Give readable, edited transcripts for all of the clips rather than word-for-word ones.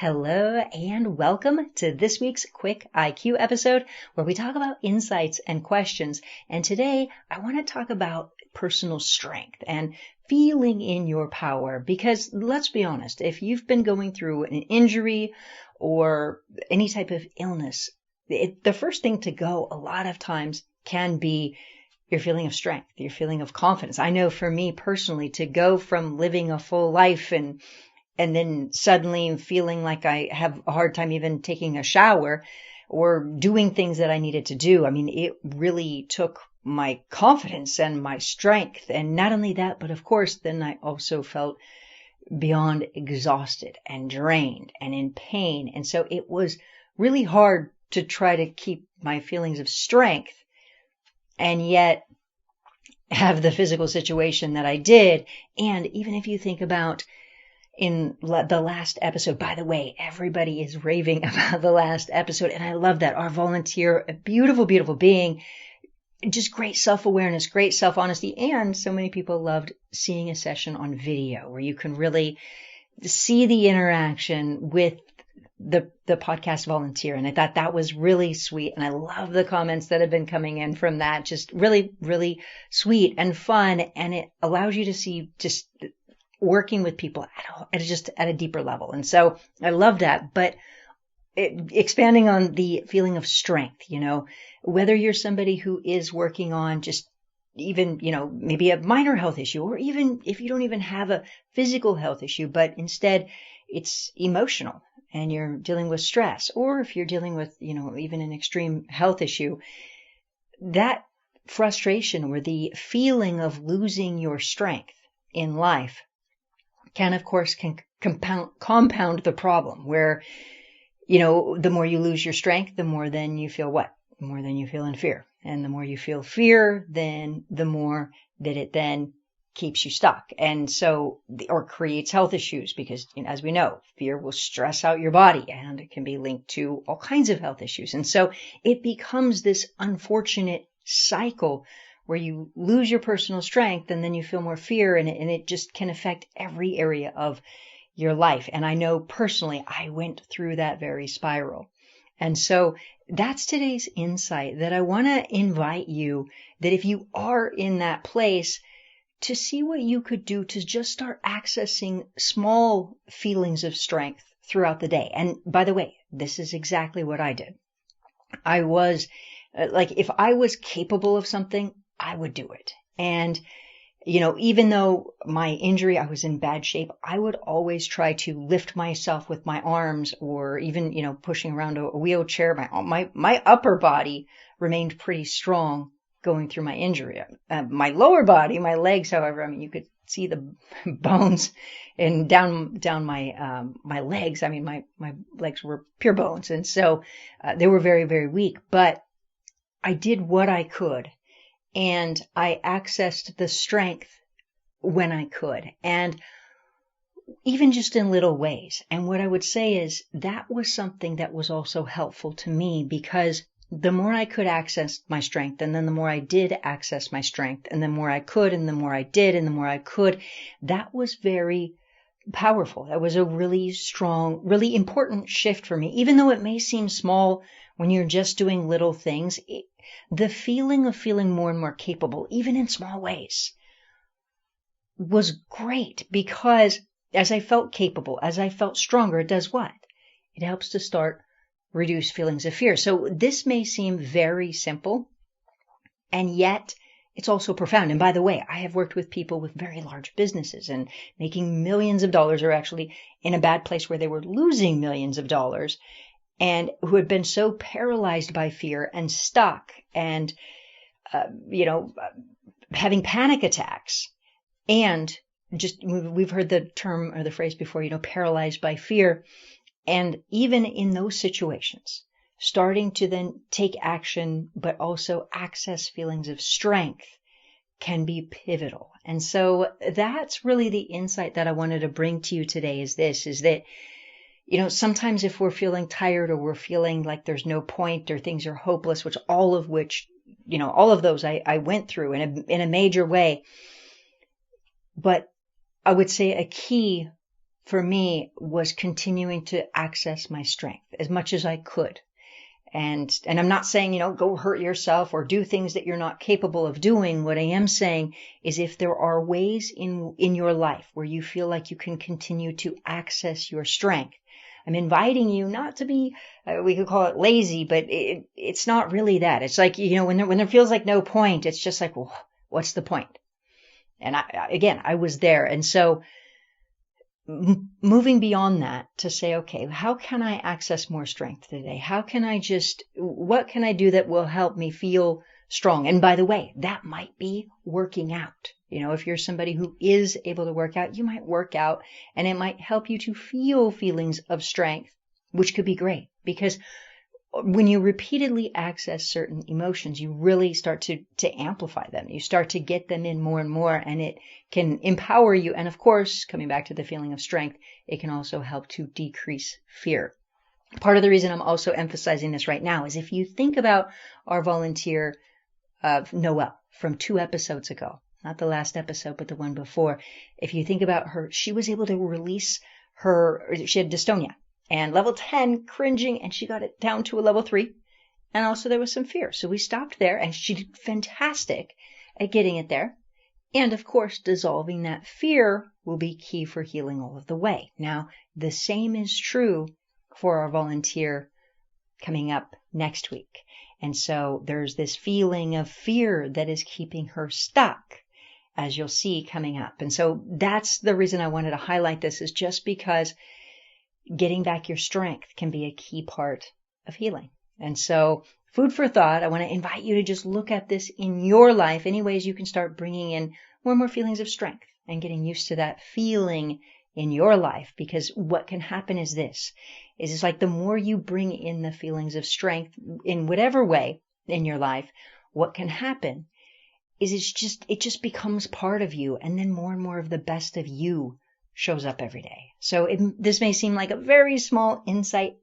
Hello and welcome to this week's quick IQ episode where we talk about insights and questions. And today I want to talk about personal strength and feeling in your power because let's be honest, if you've been going through an injury or any type of illness, the first thing to go a lot of times can be your feeling of strength, your feeling of confidence. I know for me personally to go from living a full life and then suddenly feeling like I have a hard time even taking a shower or doing things that I needed to do. I mean, it really took my confidence and my strength. And not only that, but of course, then I also felt beyond exhausted and drained and in pain. And so it was really hard to try to keep my feelings of strength and yet have the physical situation that I did. And even if you think about in the last episode, by the way, everybody is raving about the last episode. And I love that. Our volunteer, a beautiful, beautiful being, just great self-awareness, great self-honesty. And so many people loved seeing a session on video where you can really see the interaction with the podcast volunteer. And I thought that was really sweet. And I love the comments that have been coming in from that. Just really, really sweet and fun. And it allows you to see just working with people at a deeper level. And so I love that. But expanding on the feeling of strength, whether you're somebody who is working on just even, maybe a minor health issue, or even if you don't even have a physical health issue, but instead it's emotional and you're dealing with stress, or if you're dealing with, even an extreme health issue, that frustration or the feeling of losing your strength in life can, of course, compound the problem where, the more you lose your strength, the more then you feel what? The more then you feel in fear. And the more you feel fear, then the more that it then keeps you stuck. And so, or creates health issues because, as we know, fear will stress out your body and it can be linked to all kinds of health issues. And so it becomes this unfortunate cycle where you lose your personal strength and then you feel more fear and it just can affect every area of your life. And I know personally, I went through that very spiral. And so that's today's insight that I want to invite you that if you are in that place to see what you could do to just start accessing small feelings of strength throughout the day. And by the way, this is exactly what I did. I was if I was capable of something, I would do it. And, even though my injury, I was in bad shape, I would always try to lift myself with my arms or even, pushing around a wheelchair. My upper body remained pretty strong going through my injury. My lower body, my legs, however, you could see the bones and down my legs. My legs were pure bones. And so they were very, very weak, but I did what I could. And I accessed the strength when I could, and even just in little ways. And what I would say is that was something that was also helpful to me because the more I could access my strength, and then the more I did access my strength, and the more I could, and the more I did, and the more I could, that was very powerful. That was a really strong, really important shift for me. Even though it may seem small when you're just doing little things, the feeling of feeling more and more capable, even in small ways, was great because as I felt capable, as I felt stronger, it does what? It helps to start reduce feelings of fear. So this may seem very simple, and yet it's also profound. And by the way, I have worked with people with very large businesses and making millions of dollars, or actually in a bad place where they were losing millions of dollars, and who had been so paralyzed by fear and stuck and, having panic attacks. And just, we've heard the term or the phrase before, paralyzed by fear. And even in those situations, starting to then take action, but also access feelings of strength can be pivotal. And so that's really the insight that I wanted to bring to you today is that sometimes if we're feeling tired or we're feeling like there's no point or things are hopeless, all of those I went through in a major way. But I would say a key for me was continuing to access my strength as much as I could. And I'm not saying, go hurt yourself or do things that you're not capable of doing. What I am saying is if there are ways in your life where you feel like you can continue to access your strength, I'm inviting you not to be, we could call it lazy, but it's not really that. It's like, when there feels like no point, it's just like, well, what's the point? And I was there. And so moving beyond that to say, okay, how can I access more strength today? What can I do that will help me feel strong? And by the way, that might be working out. If you're somebody who is able to work out, you might work out and it might help you to feel feelings of strength, which could be great because when you repeatedly access certain emotions, you really start to amplify them. You start to get them in more and more, and it can empower you. And of course, coming back to the feeling of strength, it can also help to decrease fear. Part of the reason I'm also emphasizing this right now is if you think about our volunteer, Noelle, from 2 episodes ago, not the last episode, but the one before. If you think about her, she was able to release she had dystonia. And level 10, cringing, and she got it down to a level 3. And also there was some fear. So we stopped there, and she did fantastic at getting it there. And of course, dissolving that fear will be key for healing all of the way. Now, the same is true for our volunteer coming up next week. And so there's this feeling of fear that is keeping her stuck, as you'll see coming up. And so that's the reason I wanted to highlight this, is just because getting back your strength can be a key part of healing. And so food for thought, I want to invite you to just look at this in your life, any ways you can start bringing in more and more feelings of strength and getting used to that feeling in your life. Because what can happen is it's like the more you bring in the feelings of strength in whatever way in your life, what can happen is it just becomes part of you, and then more and more of the best of you shows up every day. So this may seem like a very small insight,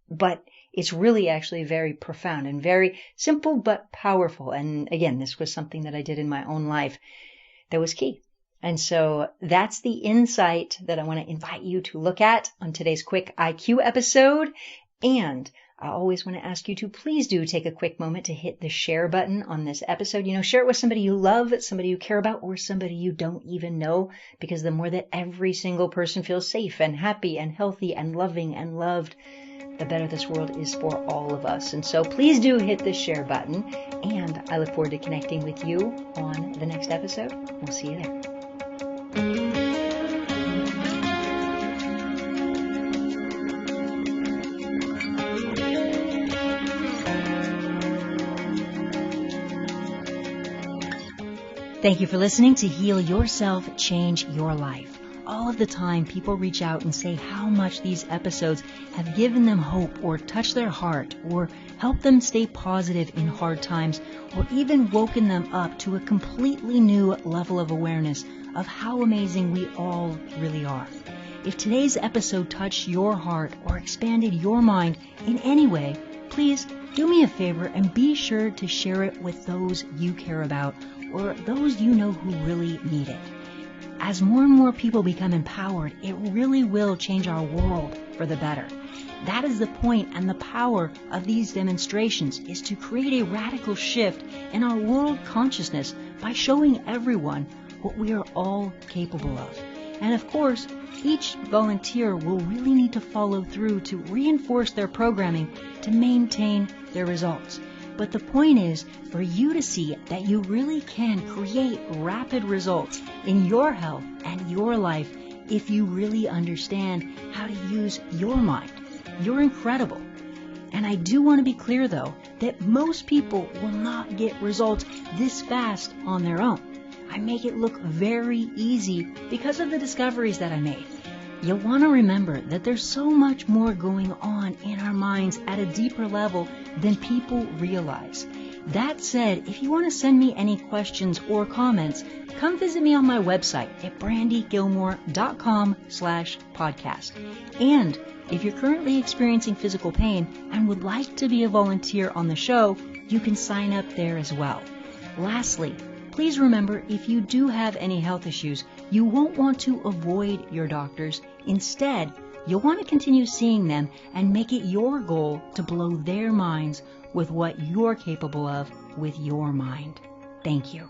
but it's really actually very profound and very simple but powerful. And again, this was something that I did in my own life that was key. And so that's the insight that I want to invite you to look at on today's quick IQ episode. And I always want to ask you to please do take a quick moment to hit the share button on this episode. Share it with somebody you love, somebody you care about, or somebody you don't even know, because the more that every single person feels safe and happy and healthy and loving and loved, the better this world is for all of us. And so please do hit the share button, and I look forward to connecting with you on the next episode. We'll see you there. Thank you for listening to Heal Yourself, Change Your Life. All of the time, people reach out and say how much these episodes have given them hope or touched their heart or helped them stay positive in hard times or even woken them up to a completely new level of awareness of how amazing we all really are. If today's episode touched your heart or expanded your mind in any way, please do me a favor and be sure to share it with those you care about or those you know who really need it. As more and more people become empowered, it really will change our world for the better. That is the point and the power of these demonstrations, is to create a radical shift in our world consciousness by showing everyone what we are all capable of. And of course, each volunteer will really need to follow through to reinforce their programming to maintain their results. But the point is for you to see that you really can create rapid results in your health and your life if you really understand how to use your mind. You're incredible. And I do want to be clear, though, that most people will not get results this fast on their own. I make it look very easy because of the discoveries that I made. You'll want to remember that there's so much more going on in our minds at a deeper level than people realize. That said, if you want to send me any questions or comments, come visit me on my website at BrandyGillmore.com/podcast. And if you're currently experiencing physical pain and would like to be a volunteer on the show, you can sign up there as well. Lastly, Please remember, if you do have any health issues, you won't want to avoid your doctors. Instead, you'll want to continue seeing them and make it your goal to blow their minds with what you're capable of with your mind. Thank you.